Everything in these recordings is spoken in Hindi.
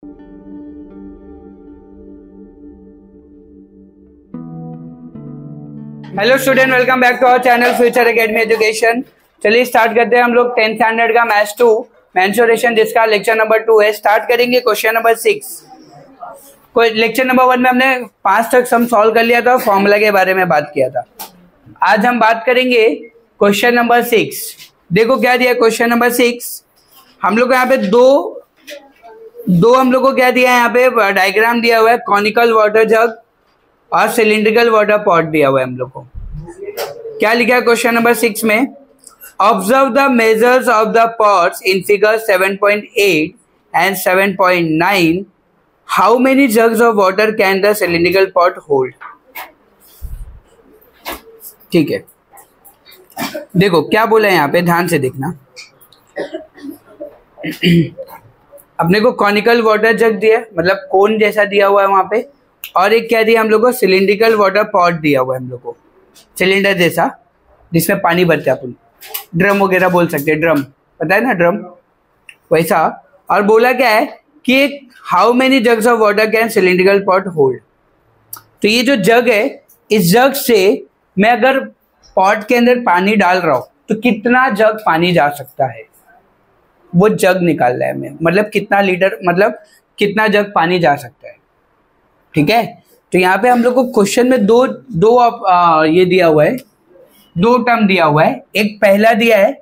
Hello student, welcome back to our channel future academy education. चलिए स्टार्ट करते हैं हम लोग 10th स्टैंडर्ड का मैथ्स 2 मेंसुरेशन, जिसका लेक्चर नंबर 2 है। स्टार्ट करेंगे क्वेश्चन नंबर 6। लेक्चर नंबर 1 में हमने 5 तक सम सॉल्व कर लिया था, फॉर्मूला के बारे में बात किया था। आज हम बात करेंगे क्वेश्चन नंबर 6। देखो क्या दिया क्वेश्चन नंबर 6। हम लोग को यहाँ पे दो हम लोग को क्या दिया है, यहाँ पे डायग्राम दिया हुआ है, कॉनिकल वाटर जग और सिलिंड्रिकल वाटर पॉट दिया हुआ है। हम लोग को क्या लिखा है क्वेश्चन नंबर 6 में, observe the measures of the pots in figure 7.8 and 7.9। How many jugs of water can the cylindrical pot hold. ठीक है, देखो क्या बोला है यहाँ पे, ध्यान से देखना। अपने को कॉनिकल वाटर जग दिया, मतलब कोन जैसा दिया हुआ है वहां पे, और एक क्या दिया हम लोग को, सिलिंड्रिकल वाटर पॉट दिया हुआ है हम लोग को, सिलेंडर जैसा जिसमें पानी भरते हैं अपन, ड्रम वगैरह बोल सकते हैं, ड्रम पता है ना, ड्रम वैसा। और बोला क्या है कि how many jugs of water can cylindrical pot hold. तो ये जो जग है, इस जग से मैं अगर पॉट के अंदर पानी डाल रहा हूं तो कितना जग पानी जा सकता है, वो जग निकाल रहा है हमें, मतलब कितना लीटर, मतलब कितना जग पानी जा सकता है। ठीक है, तो यहाँ पे हम लोग को क्वेश्चन में दो ये दिया हुआ है, दो टर्म दिया हुआ है। एक पहला दिया है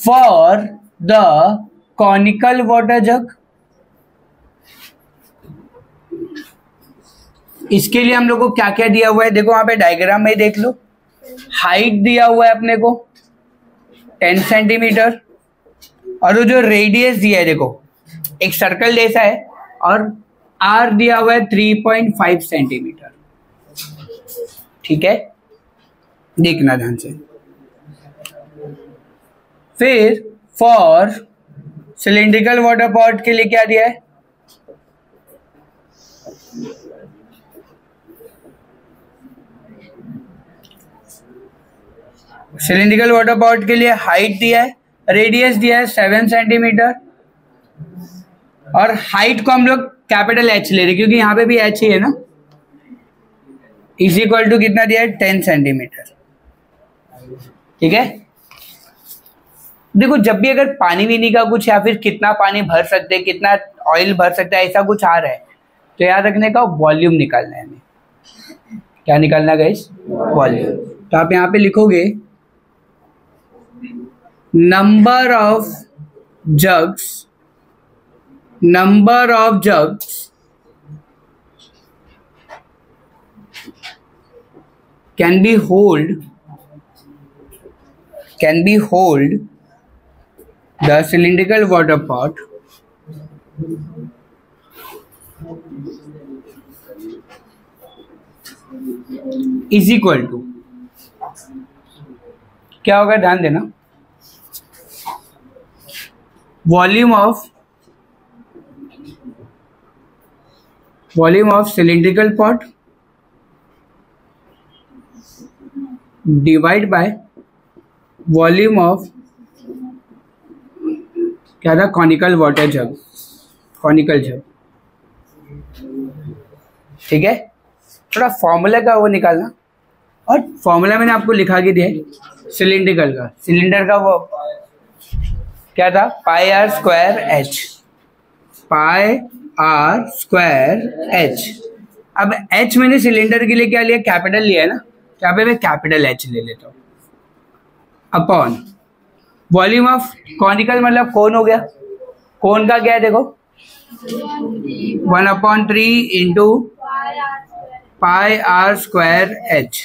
फॉर द कॉनिकल वाटर जग, इसके लिए हम लोग को क्या क्या दिया हुआ है, देखो वहां पे डायग्राम में देख लो। हाइट दिया हुआ है अपने को 10 सेंटीमीटर, और वो जो रेडियस दिया है, देखो एक सर्कल जैसा है, और आर दिया हुआ है 3.5 सेंटीमीटर। ठीक है, देखना ध्यान से। फिर फॉर सिलिंड्रिकल वाटर पॉट के लिए क्या दिया है, सिलिंड्रिकल वाटर पॉट के लिए हाइट दिया है, रेडियस दिया है 7 सेंटीमीटर, और हाइट को हम लोग कैपिटल एच ले रहे क्योंकि यहाँ पे भी एच ही है ना, इज इक्वल टू कितना दिया है, 10 सेंटीमीटर। ठीक है, देखो जब भी अगर पानी वीनी का कुछ, या फिर कितना पानी भर सकते हैं, कितना ऑयल भर सकते हैं, ऐसा कुछ आ रहा है, तो याद रखने का वॉल्यूम निकालना है हमें। क्या निकालना है गाइस, वॉल्यूम। तो आप यहाँ पे लिखोगे number of jugs can be hold the cylindrical water pot is equal to, क्या होगा ध्यान देना, volume of cylindrical pot divide by volume of क्या था, कॉनिकल वाटर जग, कॉनिकल जग। ठीक है, थोड़ा फॉर्मूला का वो निकालना, और फॉर्मूला मैंने आपको लिखा के दिया है सिलिंड्रिकल का, सिलेंडर का वो क्या था, pi are square h, pi are square h. अब एच मैंने सिलेंडर के लिए क्या लिया, कैपिटल लिया है ना, तो यहाँ पे मैं कैपिटल एच ले लेता हूँ, अपॉन वॉल्यूम ऑफ कॉनिकल, मतलब कोन हो गया, कोन का क्या है देखो, 1/3 into pi are square H.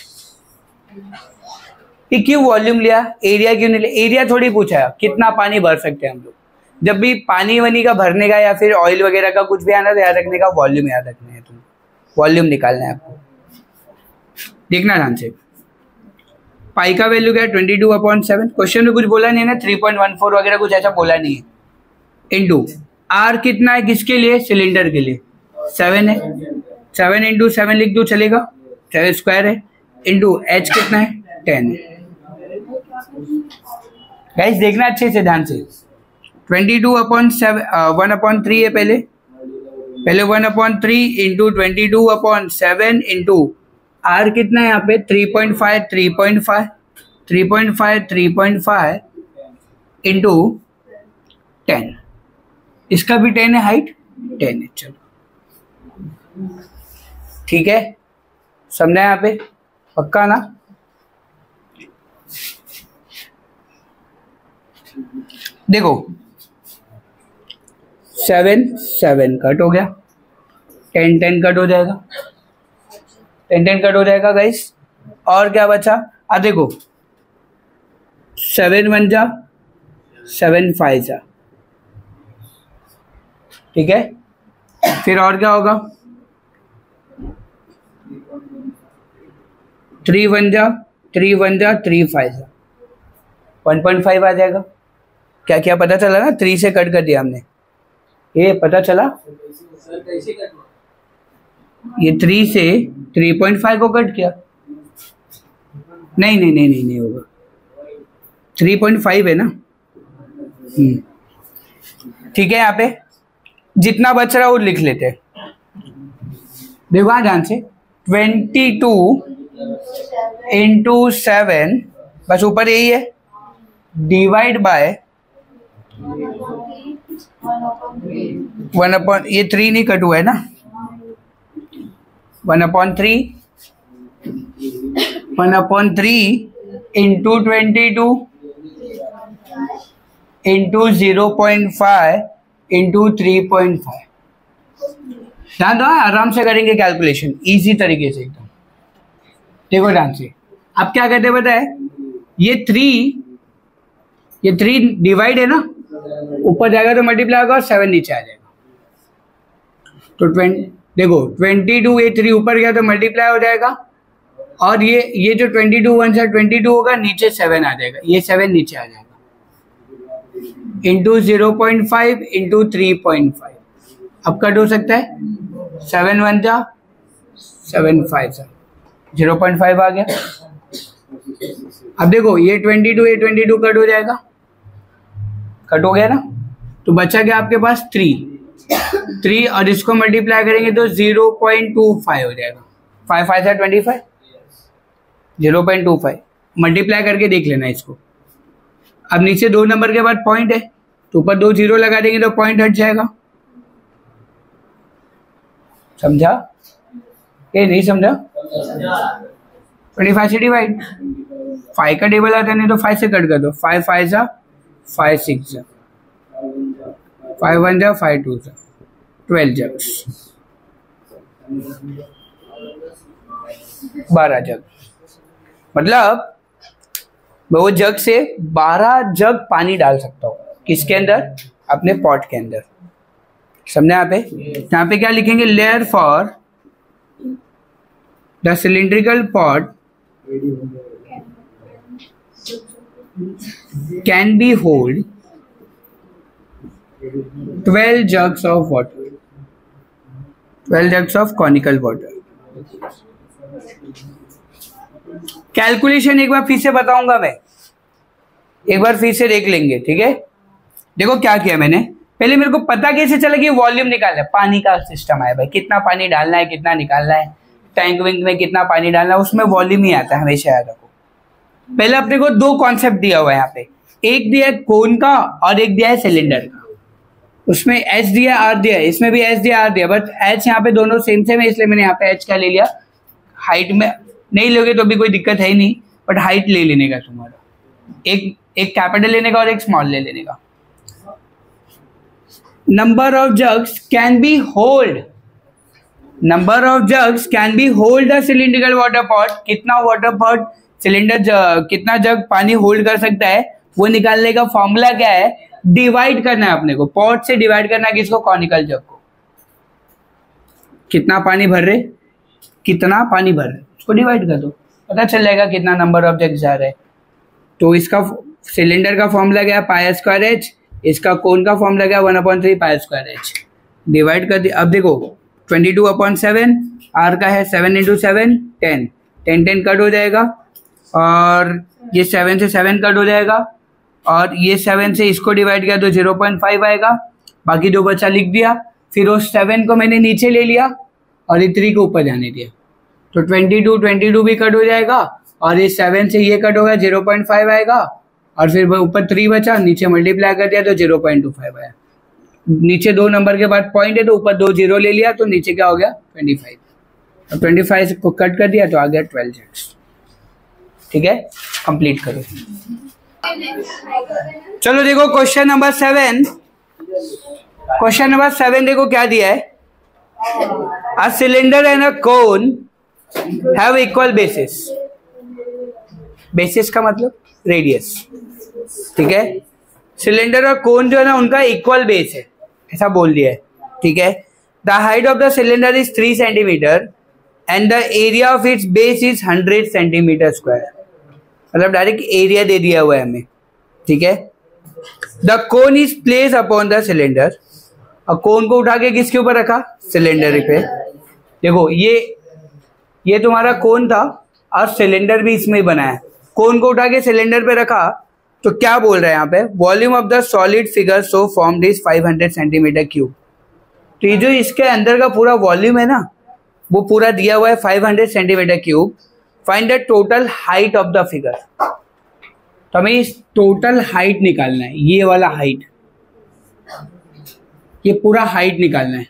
ये क्यों वॉल्यूम लिया, एरिया क्यों नहीं लिया, एरिया थोड़ी पूछा है, कितना पानी भर सकते हैं हम लोग। जब भी पानी वनी का भरने का या फिर ऑयल वगैरह का कुछ भी आना, तो याद रखने का वॉल्यूम याद रखना है, तुमको वॉल्यूम निकालना है आपको। देखना ध्यान से, पाई का वैल्यू क्या है 22/7, क्वेश्चन में कुछ बोला नहीं है ना, 3.14 वगैरह कुछ ऐसा बोला नहीं है, इंटू आर कितना है, किसके लिए, सिलेंडर के लिए 7 है, 7 इंटू 7 लिख दो चलेगा, 7 स्क्वायर है, इंटू एच कितना है 10 है। गाइस देखना अच्छे से ध्यान से, 22/7 1/3 है पहले, पहले 1/3 इंटू 22/7 इंटू आर कितना है यहाँ पे 3.5 3.5 3.5 3.5 इंटू 10, इसका भी 10 है, हाइट 10 है। चलो ठीक है, समझना यहाँ पे पक्का ना। देखो 7 7 कट हो गया, 10 10 कट हो जाएगा, 10 10 कट हो जाएगा गाइस। और क्या बचा, देखो 7 1 जा 7 5 जा, ठीक है। फिर और क्या होगा, 3 1 जा 3 1 जा 3 5 जा, 1.5 आ जाएगा। क्या क्या पता चला ना, 3 से कट कर दिया हमने, ये पता चला। ये 3 से 3.5 को कट किया, नहीं नहीं नहीं नहीं नहीं होगा, 3.5 है ना। ठीक है, यहाँ पे जितना बच रहा है वो लिख लेते हैं। देखो ध्यान से 22 इंटू 7, बस ऊपर यही है, डिवाइड बाय 1 ये 3 नहीं कट हुआ है ना, 1/3 इंटू 22 इंटू 0.5 इंटू 3.5। ध्यान दो, आराम से करेंगे कैलकुलेशन, इजी तरीके से एकदम। देखो ध्यान से, अब क्या कहते हैं बताए, ये 3 डिवाइड है ना, ऊपर जाएगा तो मल्टीप्लाई होगा और 7 नीचे आ जाएगा। तो देखो 22, ये 3 ऊपर गया तो मल्टीप्लाई हो जाएगा, और ये जो 22 1 से 22 होगा, नीचे 7 आ जाएगा, ये 7 नीचे आ जाएगा, इंटू 0.5 इंटू 3.5। अब कट हो सकता है, 7 1 जा 7 5 जा, 0.5 आ गया। अब देखो ये 22 कट हो जाएगा, कट हो गया ना, तो बचा गया आपके पास 3 और इसको मल्टीप्लाई करेंगे तो 0.25 हो जाएगा। 5 5 से 25, 0.25 मल्टीप्लाई करके देख लेना इसको। अब नीचे 2 नंबर के बाद पॉइंट है, तो ऊपर 2 0 लगा देंगे तो पॉइंट हट जाएगा। समझा? ये नहीं समझा? 25 से डिवाइड, 5 का टेबल आता है, नहीं तो 5 से कट कर दो। 5 5 जा 5 6 जा, 5 1 जा 5 2 जा, 12 जग्स, 12 जग। मतलब मैं वो जग से 12 जग पानी डाल सकता हूँ। किसके अंदर? अपने पॉट के अंदर। समझे? यहाँ पे क्या लिखेंगे, layer for the cylindrical pot can be hold 12 jugs of water, 12 jugs of conical water। Calculation एक बार फिर से बताऊंगा मैं, एक बार फिर से देख लेंगे, ठीक है। देखो क्या किया मैंने, पहले मेरे को पता कैसे चला कि वॉल्यूम निकालना है, पानी का सिस्टम है भाई, कितना पानी डालना है, कितना निकालना है, टैंक विंक में कितना पानी डालना है, उसमें वॉल्यूम ही आता है, हमेशा याद रखो। पहले अपने को 2 कॉन्सेप्ट दिया हुआ है यहाँ पे, एक दिया है कोन का और एक दिया है सिलेंडर का। उसमें एच दिया आर दिया है, इसमें भी एच दिया आर दिया, बट एच यहाँ पे दोनों सेम सेम है, इसलिए मैंने यहाँ पे एच क्या ले लिया, हाइट में नहीं लोगे तो भी कोई दिक्कत है ही नहीं, बट हाइट ले लेने का तुम्हारा, एक कैपिटल लेने का और एक स्मॉल ले लेने का। Number of jugs can be hold, number of jugs can be hold the cylindrical water pot, कितना वाटर पॉट सिलेंडर कितना जग पानी होल्ड कर सकता है, वो निकालने का फॉर्मूला क्या है, डिवाइड करना है अपने को, पॉट से डिवाइड करना है किसको, कॉनिकल जग को। कितना पानी भर रहे, कितना पानी भर रहे, उसको डिवाइड कर दो, पता चल जाएगा कितना नंबर ऑफ जग जा रहा है। तो इसका सिलेंडर का फॉर्मूला गया पाई स्क्वायर एच, इसका कोन का फॉर्मूला गया 1/3 पाई स्क्वायर एच, डिवाइड कर दिया। अब देखो 22/7, आर का है 7 × 7 10, 10 10 कट हो जाएगा, और ये 7 से 7 कट हो जाएगा, और ये 7 से इसको डिवाइड किया तो 0.5 आएगा, बाकी 2 बचा लिख दिया। फिर उस 7 को मैंने नीचे ले लिया और ये 3 को ऊपर जाने दिया, तो 22 भी कट हो जाएगा और ये 7 से ये कट होगा 0.5 आएगा और फिर ऊपर 3 बचा, नीचे मल्टीप्लाई कर दिया तो 0.25 आया। नीचे 2 नंबर के बाद पॉइंट है तो ऊपर 2 जीरो ले लिया तो नीचे क्या हो गया 25, और 25 को कट कर दिया तो आ गया 12z। ठीक है, कंप्लीट करो। चलो देखो क्वेश्चन नंबर 7। क्वेश्चन नंबर 7 देखो क्या दिया है, a cylinder and a cone have equal basis. Basis का मतलब रेडियस। ठीक है, सिलेंडर और कोन जो है ना उनका इक्वल बेस है, ऐसा बोल दिया है। ठीक है, the height of the cylinder is 3 centimetre and the area of its base is 100 centimetre square. मतलब डायरेक्ट एरिया दे दिया हुआ है हमें। ठीक है, the cone is place upon the cylinder, और कोन को उठा के किसके ऊपर रखा, सिलेंडर पे। देखो ये तुम्हारा कोन था और सिलेंडर भी इसमें बना है, कोन को उठा के सिलेंडर पे रखा तो क्या बोल रहा है यहाँ पे, volume of the solid figure so formed is 500 centimetre cube. तो ये जो इसके अंदर का पूरा वॉल्यूम है ना वो पूरा दिया हुआ है 500 centimetre cube. Find the total height of the figure. तो हमें इस टोटल हाइट निकालना है, ये वाला हाइट, ये पूरा हाइट निकालना है।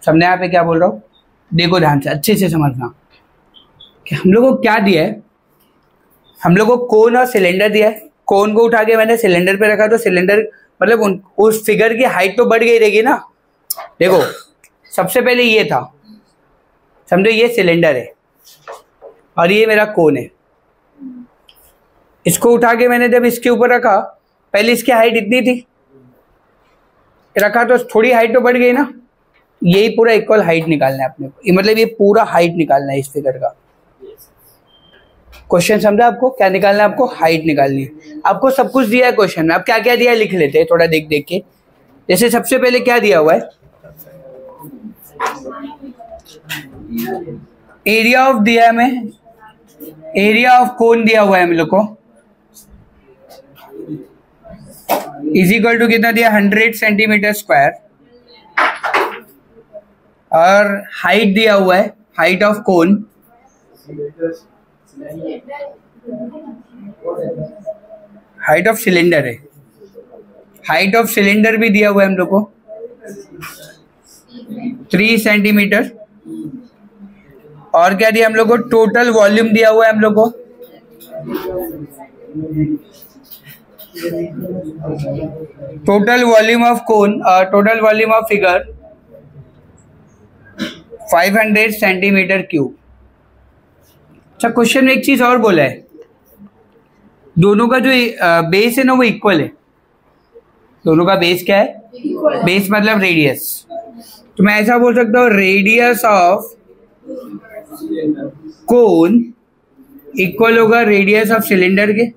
समझे यहाँ पे क्या बोल रहा हूँ, देखो ध्यान से अच्छे से समझना कि हम लोग को क्या दिया है। हम लोग को कोन और सिलेंडर दिया है, कोन को उठा के मैंने सिलेंडर पे रखा तो सिलेंडर मतलब उस फिगर की हाइट तो बढ़ गई रहेगी ना। देखो सबसे पहले ये था, समझो ये सिलेंडर है और ये मेरा कोन है, इसको उठा के मैंने जब इसके ऊपर रखा, पहले इसकी हाइट इतनी थी, रखा तो थोड़ी हाइट तो बढ़ गई ना। यही पूरा इक्वल हाइट निकालना है अपने को, मतलब ये पूरा हाइट निकालना है इस फिगर का। क्वेश्चन समझा आपको, क्या निकालना है आपको, हाइट निकालनी है। आपको सब कुछ दिया है क्वेश्चन में, अब क्या क्या दिया है लिख लेते हैं थोड़ा देख देख के। जैसे सबसे पहले क्या दिया हुआ है, एरिया ऑफ दिया है हमें, एरिया ऑफ कोन दिया हुआ है हम लोग को, इज इक्वल टू कितना दिया 100 सेंटीमीटर स्क्वायर, और हाइट दिया हुआ है, height of cone height of cylinder है, हाइट ऑफ सिलेंडर भी दिया हुआ है हम लोग को 3 सेंटीमीटर, और क्या दिया हम लोग को, टोटल वॉल्यूम दिया हुआ है हम लोग को, total volume of cone, total volume of figure 500 centimetre cube. अच्छा क्वेश्चन में एक चीज और बोला है, दोनों का जो बेस है ना वो इक्वल है। दोनों का बेस क्या है, बेस मतलब रेडियस। तो मैं ऐसा बोल सकता हूँ रेडियस ऑफ कोन इक्वल होगा रेडियस ऑफ सिलेंडर के।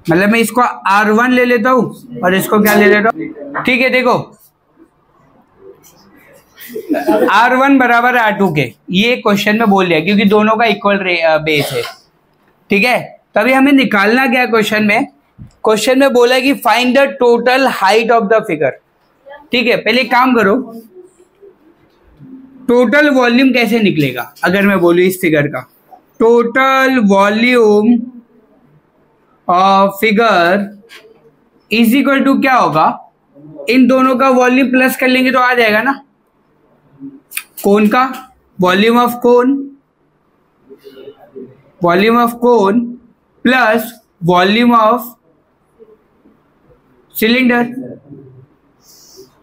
मतलब मैं इसको R1 ले लेता हूं और इसको क्या ले लेता हूं। ठीक है, देखो R1 बराबर R2 के, ये क्वेश्चन में बोल दिया क्योंकि दोनों का इक्वल बेस है। ठीक है, तभी हमें निकालना क्या क्वेश्चन में, क्वेश्चन में बोला कि find the total height of the figure. ठीक है, पहले काम करो, टोटल वॉल्यूम कैसे निकलेगा अगर मैं बोलूं इस फिगर का, total volume of figure is equal to क्या होगा, इन दोनों का वॉल्यूम प्लस कर लेंगे तो आ जाएगा ना, कोन का volume of cone, volume of cone plus volume of cylinder.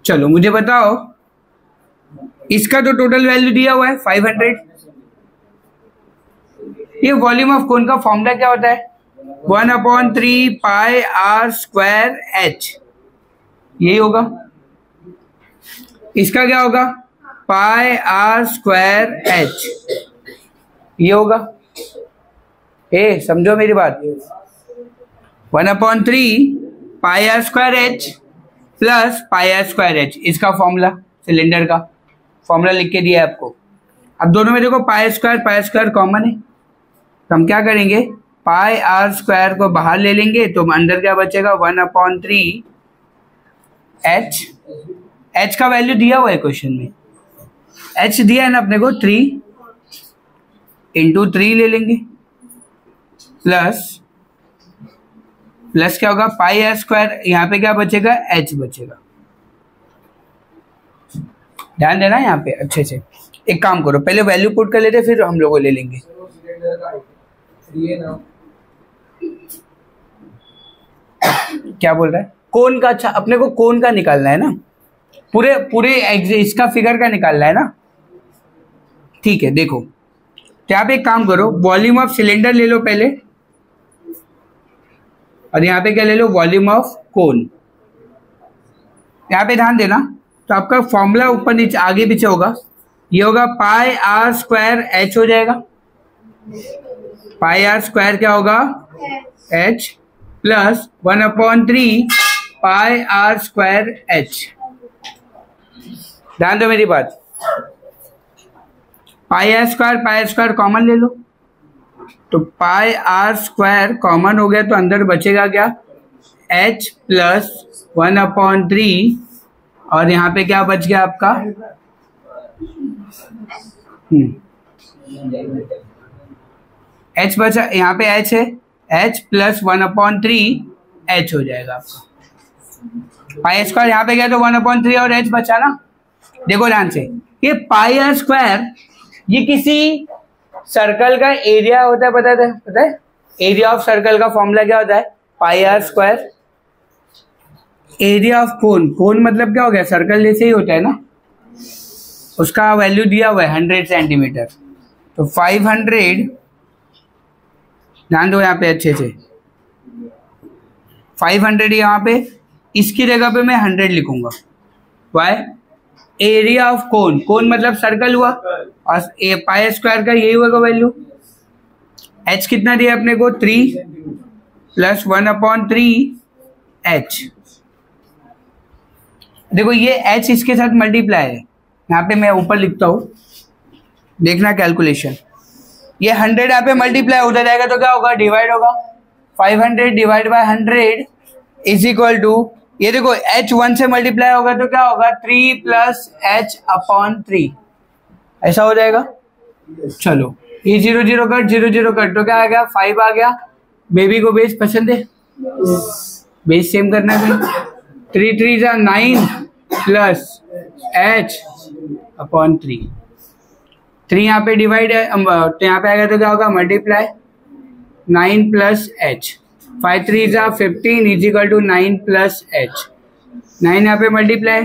चलो मुझे बताओ, इसका तो टोटल वैल्यू दिया हुआ है 500, ये वॉल्यूम ऑफ कोन का फॉर्मूला क्या होता है, 1/3 पाई आर स्क्वायर एच, यही होगा। इसका क्या होगा, पाई आर स्क्वायर एच, ये होगा। ए समझो मेरी बात, 1/3 pi are square h plus pi are square h, इसका फॉर्मूला सिलेंडर का फॉर्मूला लिख के दिया है आपको। अब दोनों में देखो पाई स्क्वायर कॉमन है, तो हम क्या करेंगे, पाई आर स्क्वायर को बाहर ले लेंगे तो अंदर क्या बचेगा 1/3 एच। एच का वैल्यू दिया हुआ है क्वेश्चन में, एच दिया है ना अपने को 3 इंटू 3 ले लेंगे प्लस क्या होगा पाई आर स्क्वायर, यहाँ पे क्या बचेगा एच बचेगा। ध्यान देना यहाँ पे अच्छे से। एक काम करो पहले वैल्यू पुट कर लेते फिर हम लोग ले लेंगे। क्या बोल रहा है कोन का? अच्छा अपने को कोन का निकालना है ना, पूरे इसका फिगर का निकालना है ना। ठीक है देखो तो यहाँ पे एक काम करो वॉल्यूम ऑफ सिलेंडर ले लो पहले, और यहाँ पे क्या ले लो वॉल्यूम ऑफ कोन। यहाँ पे ध्यान देना तो आपका फॉर्मूला ऊपर नीचे आगे पीछे होगा, ये होगा पाई आर स्क्वायर एच हो जाएगा। पाई आर स्क्वायर क्या होगा H plus 1/3 pi are square H. ध्यान दो मेरी बात, पाई आर स्क्वायर कॉमन ले लो तो पाई आर स्क्वायर कॉमन हो गया तो अंदर बचेगा क्या एच प्लस 1/3 और यहाँ पे क्या बच गया आपका एच बचा, यहाँ पे एच है एच प्लस 1/3 एच हो जाएगा आपका। पाई स्क्वायर यहाँ पे गया तो 1/3 और एच बचा ना। देखो ध्यान से ये पाई आर स्क्वायर ये किसी सर्कल का एरिया होता है, पता है एरिया ऑफ सर्कल का फॉर्मूला क्या होता है pi are square. Area of cone मतलब क्या हो गया सर्कल जैसे ही होता है ना, उसका वैल्यू दिया हुआ है 100 सेंटीमीटर तो 500। ध्यान दो यहाँ पे अच्छे से 500 यहाँ पे, इसकी जगह पे मैं 100 लिखूंगा। वाई एरिया ऑफ कोन मतलब सर्कल हुआ और पाई स्क्वायर का यही होगा वैल्यू। एच कितना दिया अपने को 3 प्लस 1/3 एच। देखो ये एच इसके साथ मल्टीप्लाई है, यहाँ पे मैं ऊपर लिखता हूं देखना कैलकुलेशन, ये 100 यहाँ पे मल्टीप्लाई होता जाएगा तो क्या होगा डिवाइड होगा 500 divide by 100 is equal to, ये देखो h 1 से मल्टीप्लाई होगा तो क्या होगा 3 प्लस h/3 ऐसा हो जाएगा। चलो ये 0 0 कट 0 0 कट तो क्या आ गया 5 आ गया। बेबी को बेस पसंद है, बेस सेम करना है। 3 3 9 प्लस h/3, 3 यहाँ पे डिवाइड है तो यहाँ पे आएगा तो क्या होगा multiply 9 plus h, 5 3 15 is equal to 9 plus h। 9 यहाँ पे मल्टीप्लाई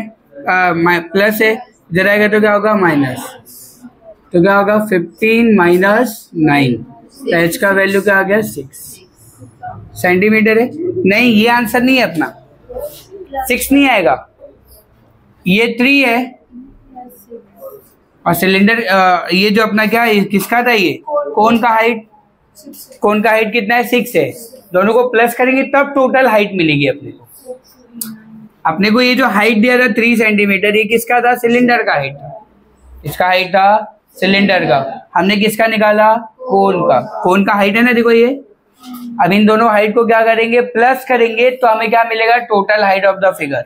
प्लस है, इधर आएगा तो क्या होगा माइनस, तो क्या होगा 15 माइनस 9 तो h का वैल्यू क्या आ गया 6 सेंटीमीटर है। नहीं ये आंसर नहीं है अपना, 6 नहीं आएगा, ये 3 है और सिलेंडर ये जो अपना क्या है किसका था ये कोन का हाइट कितना है 6 है। दोनों को प्लस करेंगे तब टोटल हाइट मिलेगी अपने को ये जो हाइट दिया था 3 सेंटीमीटर ये किसका था सिलेंडर का हाइट था, इसका हाइट था सिलेंडर का। हमने किसका निकाला कोन का हाइट है ना। देखो ये अब इन दोनों हाइट को क्या करेंगे प्लस करेंगे तो हमें क्या मिलेगा total height of the figure.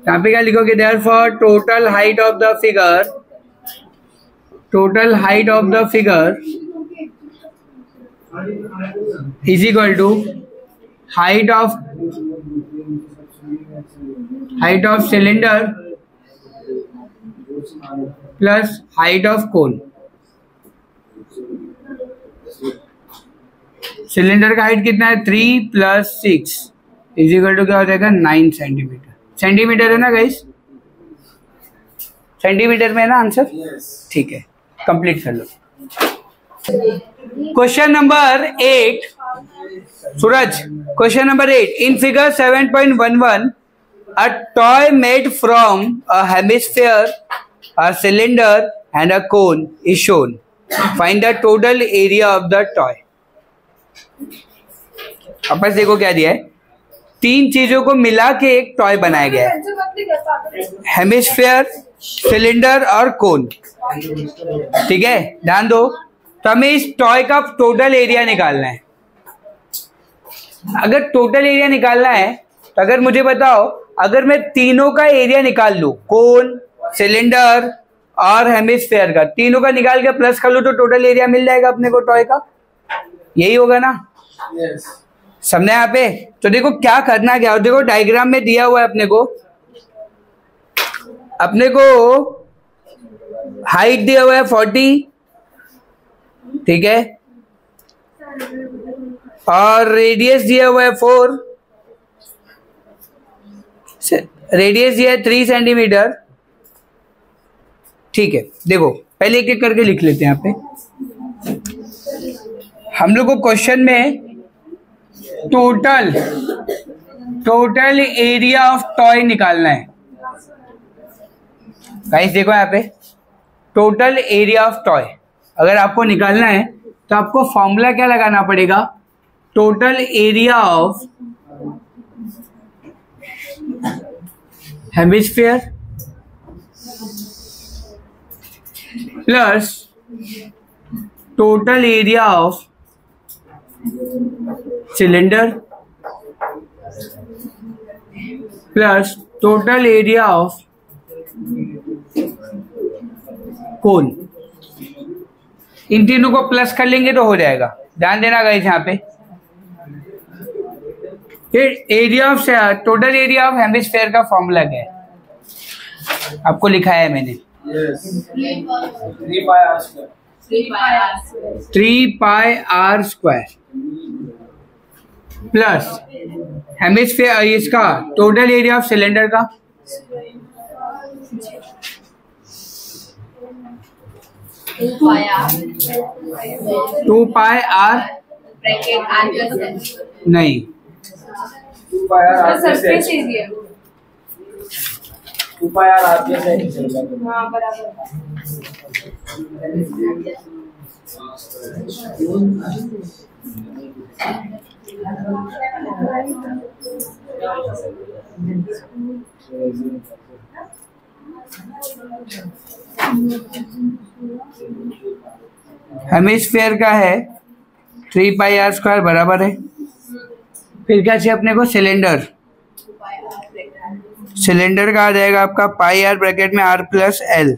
यहाँ पे क्या लिखोगे therefore total height of the figure is equal to height of cylinder plus height of cone. Cylinder का हाइट कितना है 3 प्लस 6 इज इक्वल टू क्या हो जाएगा 9 सेंटीमीटर। सेंटीमीटर है ना गाइस, सेंटीमीटर में है ना आंसर। ठीक है कंप्लीट कर लो। Question number 8 Suraj, question number 8 in figure 7.11 a toy made from a hemisphere, a cylinder and a cone is shown. Find the total area of the toy. वापस देखो क्या दिया है, 3 चीजों को मिला के एक टॉय बनाया गया है, हेमिस्फेयर सिलेंडर और कोन। ठीक है ध्यान दो, तो हमें इस टॉय का टोटल एरिया निकालना है। अगर टोटल एरिया निकालना है तो अगर मुझे बताओ, अगर मैं तीनों का एरिया निकाल लूं, कोन, सिलेंडर और हेमिस्फेयर का, तीनों का निकाल के प्लस कर लूं तो टोटल एरिया मिल जाएगा अपने को टॉय का। यही होगा ना? यस। समझे यहाँ पे? तो देखो क्या करना क्या, और देखो डायग्राम में दिया हुआ है अपने को हाइट दिया हुआ है 40, ठीक है, और रेडियस दिया हुआ है 4, रेडियस दिया है 3 सेंटीमीटर, ठीक है। देखो पहले एक एक करके लिख लेते हैं यहाँ पे। हम लोग को क्वेश्चन में टोटल एरिया ऑफ टॉय निकालना है। गाइस देखो यहाँ पे टोटल एरिया ऑफ टॉय अगर आपको निकालना है तो आपको फॉर्मूला क्या लगाना पड़ेगा, total area of hemisphere plus total area of cylinder plus total area of cone. इन तीनों को प्लस कर लेंगे तो हो जाएगा। ध्यान देना गाइस यहाँ पे, area of total area of hemisphere का फॉर्मूला क्या है आपको लिखा है मैंने, 3 pi are square plus hemisphere इसका टोटल एरिया ऑफ सिलेंडर का 2 पाई आर नहीं 2 pi r surface area 2 pi r RPS है। हां बराबर। हेमिस्फीयर का है 3 पाई आर स्क्वायर बराबर है। फिर क्या चाहिए अपने को, सिलेंडर। सिलेंडर का आ जाएगा आपका पाई आर ब्रैकेट में आर प्लस एल,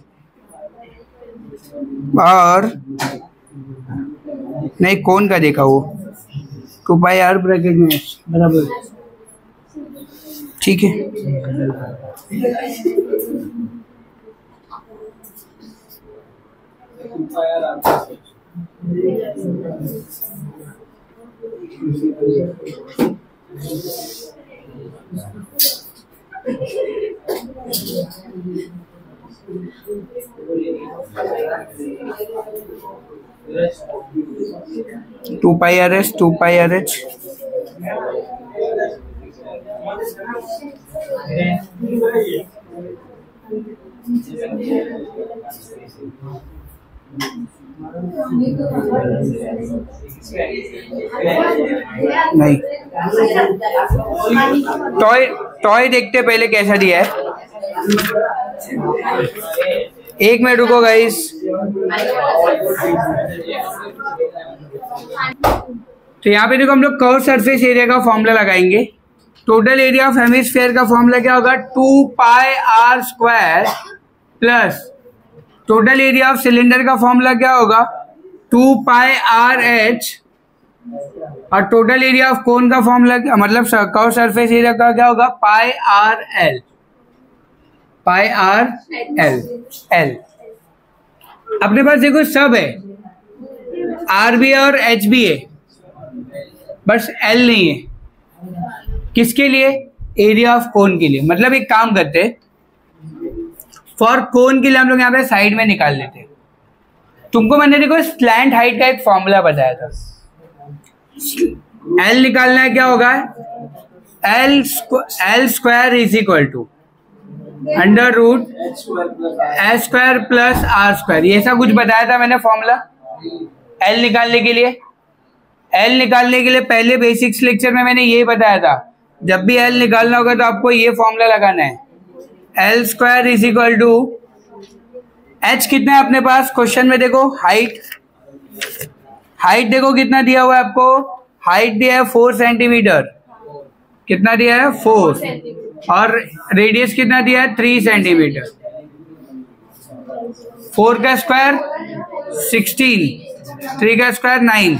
और नहीं कौन का देखा वो 2 पाई आर ब्रैकेट में बराबर, ठीक है। Two pi are H 2 pi are H नहीं। टॉय देखते पहले कैसा दिया है, एक मिनट रुको गाइस। तो यहाँ पे देखो हम लोग कर्व सरफेस एरिया का फॉर्मूला लगाएंगे। टोटल एरिया ऑफ हेमिस्फीयर का फॉर्मूला क्या होगा, 2 pi are square plus total area of cylinder का फॉर्मूला क्या होगा, 2 पाई आर एच, और टोटल एरिया ऑफ कोन का फॉर्मूला मतलब कर्व सरफेस एरिया का क्या होगा, pi r l, pi r l l. अपने पास देखो सब है, आर भी है और एच भी है, बस एल नहीं है। किसके लिए, एरिया ऑफ कोन के लिए। मतलब एक काम करते, फॉर कोन के लिए हम लोग यहाँ पे साइड में निकाल लेते। तुमको मैंने देखो स्लैंट हाइट का एक फॉर्मूला बताया था, एल निकालना है, क्या होगा, L square is equal to under root H square plus R square. ये ऐसा कुछ बताया था मैंने फॉर्मूला एल निकालने के लिए। एल निकालने के लिए पहले बेसिक्स लेक्चर में मैंने ये बताया था, जब भी एल निकालना होगा तो आपको ये फॉर्मूला लगाना है, L square is equal to H कितना है अपने पास क्वेश्चन में, देखो हाइट देखो कितना दिया हुआ है आपको, हाइट दिया है 4 सेंटीमीटर, कितना दिया है 4, और रेडियस कितना दिया है 3 सेंटीमीटर। 4 का स्क्वायर 16, 3 का square 9,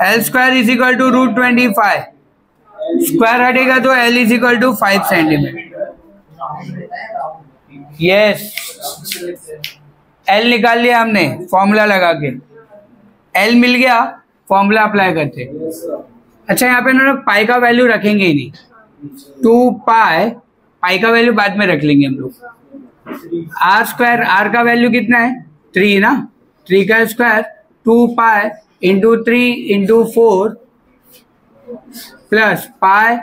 L square is equal to √25, square हटेगा तो L is equal to 5 centimetre. Yes, L निकाल लिया हमने फॉर्मूला लगा के, एल मिल गया, फॉर्मूला अप्लाई करते। अच्छा, यहाँ पे ना पाई का वैल्यू रखेंगे ही नहीं, 2 पाई, पाई का वैल्यू बाद में रख लेंगे हम लोग। आर स्क्वायर, आर का वैल्यू कितना है 3 ना, 3 का square 2 pi into 3 into 4 plus pi,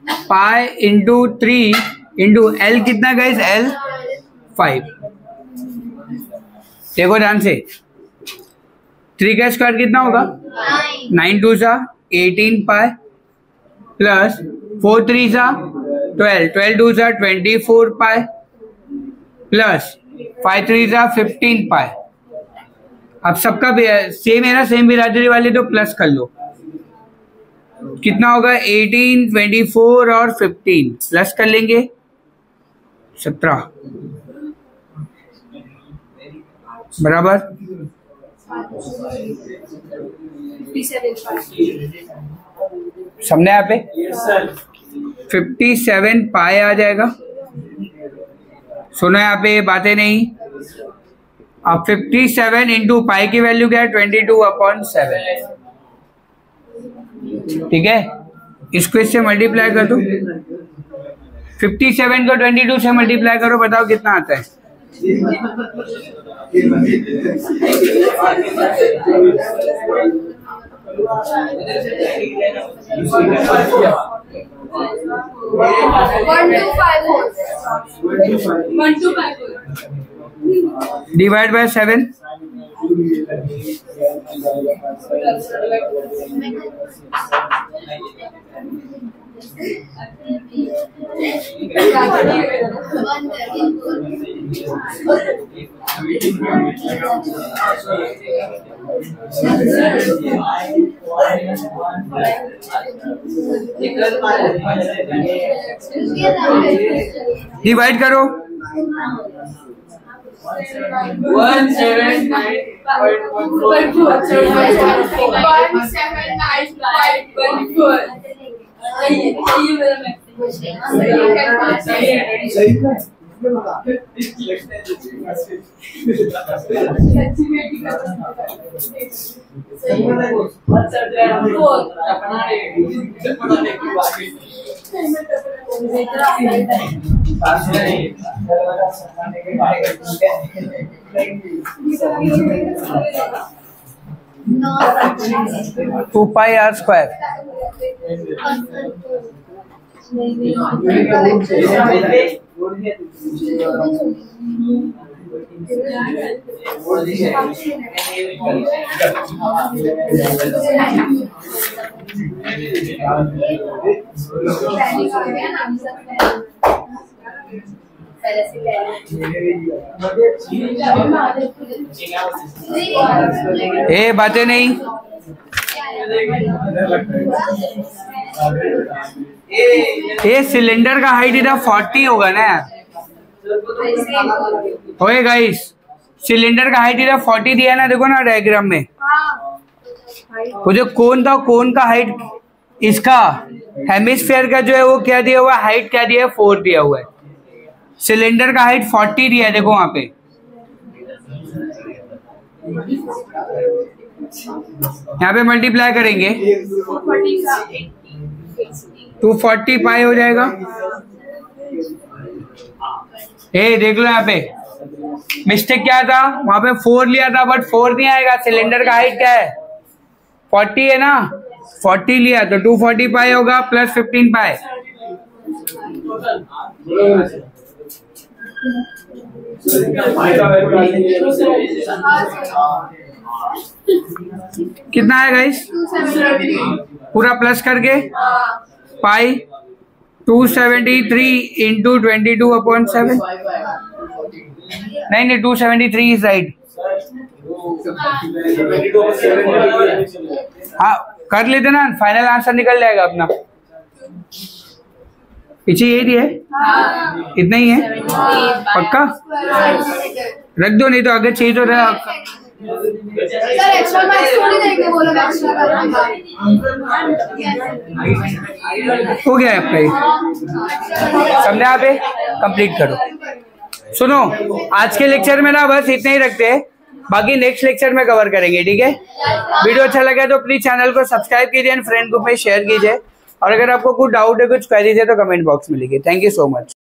pi into 3 into L कितना गाइस, एल 5। देखो ध्यान से, 3 का स्क्वायर कितना होगा 9 2 सा 18 पाई प्लस 4 3 सा 12, 12 2 सा 24 पाई प्लस 5 3 सा 15 पाई। अब सबका सेम है ना, सेम बिरादरी वाले तो प्लस कर लो, कितना होगा 18 24 और 15 प्लस कर लेंगे 17 बराबर। समझे यहाँ पे 57 पाई आ जाएगा। सुनो यहाँ पे बातें नहीं, अब 57 इंटू पाई की वैल्यू क्या है 22/7, ठीक है, इसको इससे मल्टीप्लाई कर दो, 57 को 22 से मल्टीप्लाई करो, बताओ कितना आता है। डिवाइड बाय 7, डिवाइड करो 2 पाई आर स्क्वायर। ए बातें नहीं, ये सिलेंडर का हाइट इधर 40 होगा ना यार, ओए गाइस, सिलेंडर का हाइट इधर 40 दिया ना, देखो ना डायग्राम में, वो जो कोन था, कोन का हाइट, इसका हेमिस्फेयर का जो है वो क्या दिया हुआ है, हाइट क्या दिया है 4 दिया हुआ है, सिलेंडर का हाइट 40 दिया है, देखो वहां पे। यहाँ पे मल्टीप्लाई करेंगे 240 पाई हो जाएगा। ए देख लो यहाँ पे मिस्टेक क्या था, वहां पे 4 लिया था बट 4 नहीं आएगा, सिलेंडर का हाइट क्या है 40 है ना, 40 लिया तो 240 पाई होगा प्लस 15 पाई। कितना है गाइस, पूरा प्लस करके पाई 273 इंटू 22/7, नहीं 273 इज राइट। हाँ कर लेते ना, फाइनल आंसर निकल जाएगा अपना। पीछे यही दिया है, इतना ही है पक्का, रख दो, नहीं तो अगर चाहिए तो हो गया आपका ये, समझे? यहाँ पे कंप्लीट करो। सुनो, आज के लेक्चर में ना बस इतना ही रखते हैं, बाकी नेक्स्ट लेक्चर में कवर करेंगे, ठीक है? वीडियो अच्छा लगा तो प्लीज चैनल को सब्सक्राइब कीजिए एंड फ्रेंड ग्रुप में शेयर कीजिए, और अगर आपको कुछ डाउट है, कुछ क्वेरीज है तो कमेंट बॉक्स में लिखिए। Thank you so much.